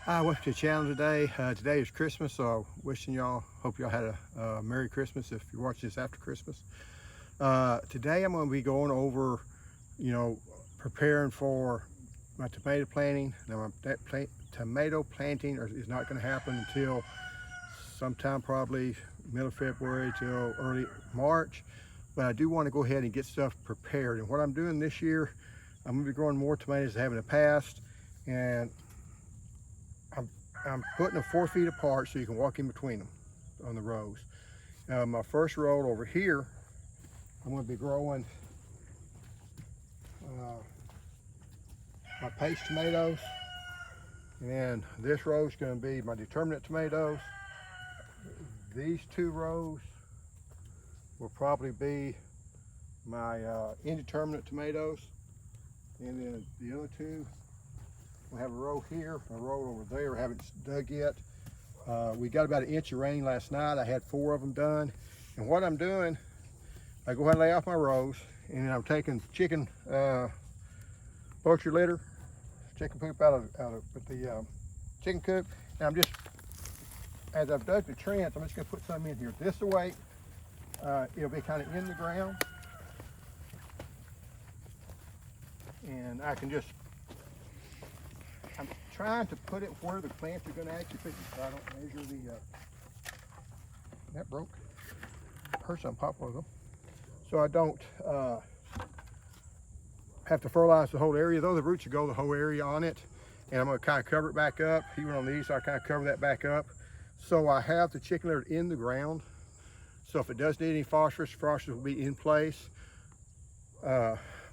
Hi, welcome to the channel today. Today is Christmas, so wishing y'all, hope y'all had a Merry Christmas if you're watching this after Christmas. Today I'm going to be going over, preparing for my tomato planting. Now tomato planting is not going to happen until sometime probably middle of February till early March, but I do want to go ahead and get stuff prepared. And what I'm doing this year, I'm going to be growing more tomatoes than I have in the past, and I'm putting them 4 feet apart so you can walk in between them on the rows. My first row over here, I'm going to be growing my paste tomatoes. And then this row is going to be my determinate tomatoes. These 2 rows will probably be my indeterminate tomatoes. And then the other 2, we have a row here, a row over there. We haven't dug yet. We got about 1 inch of rain last night. I had 4 of them done. And what I'm doing, I go ahead and lay off my rows, and I'm taking chicken poultry litter, chicken poop out of the chicken coop. And I'm just, as I've dug the trench, I'm just gonna put some in here. This way, it'll be kind of in the ground. And I can just, I'm trying to put it where the plants are going to actually fit, so I don't measure the, that broke. Heard something pop one of them. So I don't have to fertilize the whole area, though the roots should go the whole area on it. And I'm going to kind of cover it back up. Even on these, I kind of cover that back up. So I have the chicken litter in the ground. So if it does need any phosphorus, phosphorus will be in place.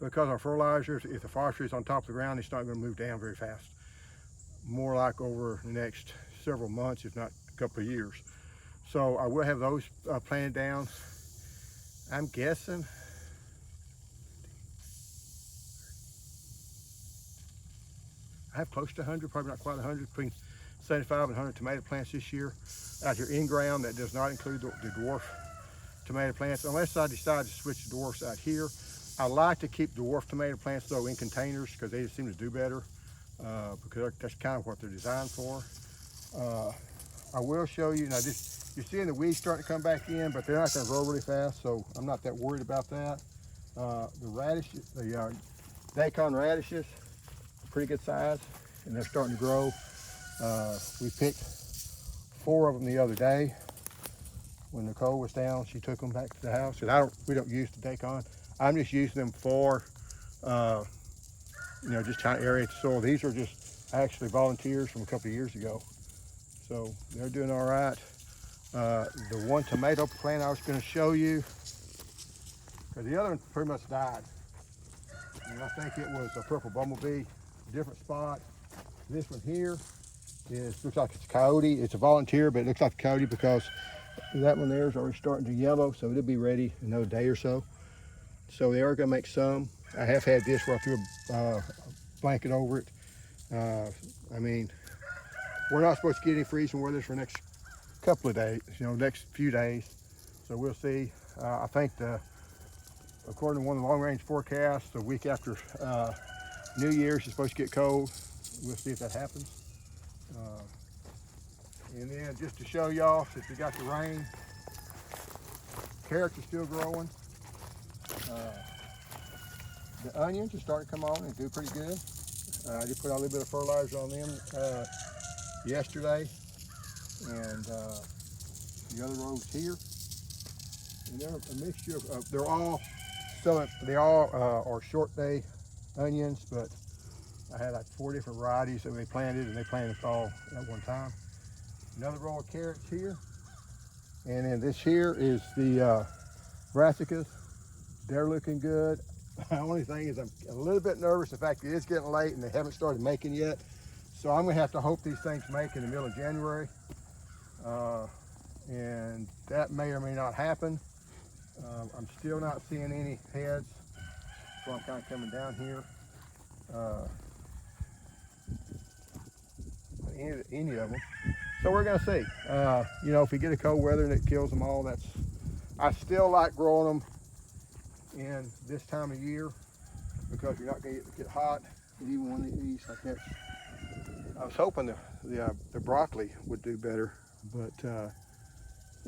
Because our fertilizer, if the phosphorus is on top of the ground, it's not going to move down very fast. More like over the next several months, if not a couple of years. So I will have those planted down. I'm guessing I have close to 100, probably not quite 100, between 75 and 100 tomato plants this year out here in ground. That does not include the dwarf tomato plants, unless I decide to switch the dwarfs out here. I like to keep dwarf tomato plants though in containers because they just seem to do better, because that's kind of what they're designed for. I will show you, now this, you're seeing the weeds starting to come back in, but they're not going to grow really fast, so I'm not that worried about that. The radishes, the daikon radishes, are pretty good size, and they're starting to grow. We picked 4 of them the other day. When Nicole was down, she took them back to the house. And we don't use the daikon. I'm just using them for, just trying to aerate the soil. These are just actually volunteers from a couple of years ago. So they're doing all right. The one tomato plant I was going to show you, because the other one pretty much died. And I think it was a purple bumblebee, different spot. This one here looks like it's a coyote. It's a volunteer, but it looks like a coyote because that one there is already starting to yellow, so it'll be ready in another day or so. So they are going to make some. I have had this where I threw a blanket over it. I mean, we're not supposed to get any freezing weather for the next couple of days, next few days. So we'll see. I think according to one of the long-range forecasts, the week after New Year's is supposed to get cold. We'll see if that happens. And then just to show y'all, since we got the rain, carrots are still growing. The onions are starting to come on and do pretty good. I just put a little bit of fertilizer on them yesterday, and the other rows here. And they're a mixture of, they all are short day onions, but I had like 4 different varieties that they planted, and they planted all at one time. Another row of carrots here. And then this here is the brassicas. They're looking good. The only thing is I'm a little bit nervous. The fact it is getting late and they haven't started making yet. So I'm gonna have to hope these things make in the middle of January. And that may or may not happen. I'm still not seeing any heads. So I'm kind of coming down here. Any of them. So we're gonna see. If we get a cold weather and it kills them all, I still like growing them in this time of year because you're not gonna get hot. And even one of these, like that's I was hoping the broccoli would do better, but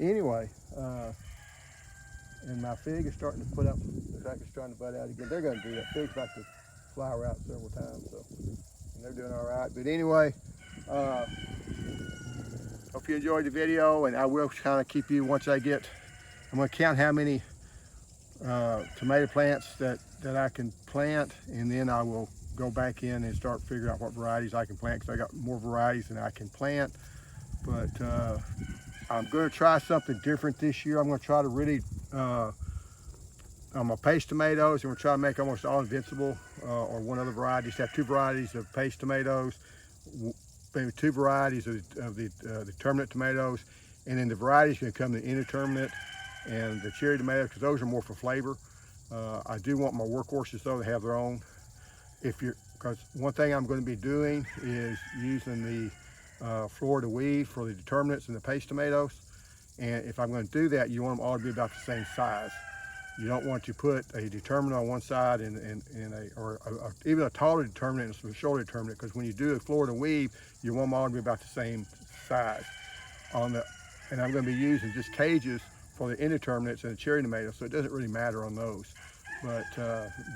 anyway, and my fig is starting to put up, in fact it's trying to bud out again. They're going to do that. Figs like to flower out several times, so and they're doing all right. But anyway, hope you enjoyed the video, and I will kind of keep you once I'm going to count how many tomato plants that I can plant, and then I will go back in and start figuring out what varieties I can plant, because I got more varieties than I can plant. But I'm going to try something different this year. I'm going to try to really on my paste tomatoes, and we'll try to make almost all invincible, or one other variety. Just have 2 varieties of paste tomatoes, maybe 2 varieties of the determinate tomatoes, and then the varieties can come the indeterminate and the cherry tomatoes, because those are more for flavor. I do want my workhorses though to have their own. Because one thing I'm going to be doing is using the Florida weed for the determinants and the paste tomatoes. And if I'm going to do that, you want them all to be about the same size. You don't want to put a determinant on one side and even a taller determinant and a shorter determinant, because when you do a Florida weed, you want them all to be about the same size. And I'm going to be using just cages for the indeterminates and the cherry tomatoes, so it doesn't really matter on those. But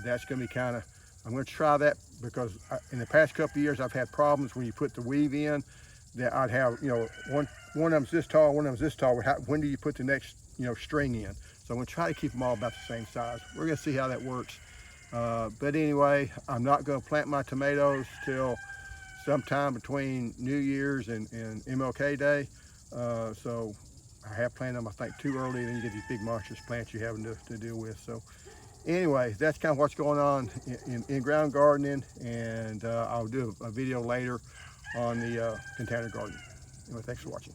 that's going to be kind of, I'm going to try that, because in the past couple of years I've had problems when you put the weave in, that I'd have, one of them's this tall, one of them's this tall. When do you put the next, string in? So I'm going to try to keep them all about the same size. We're going to see how that works. But anyway, I'm not going to plant my tomatoes till sometime between New Year's and MLK Day. So I have planted them, I think, too early, then you get these big monstrous plants you're having to deal with. So anyway, that's kind of what's going on in ground gardening, and I'll do a video later on the container garden. Anyway, thanks for watching.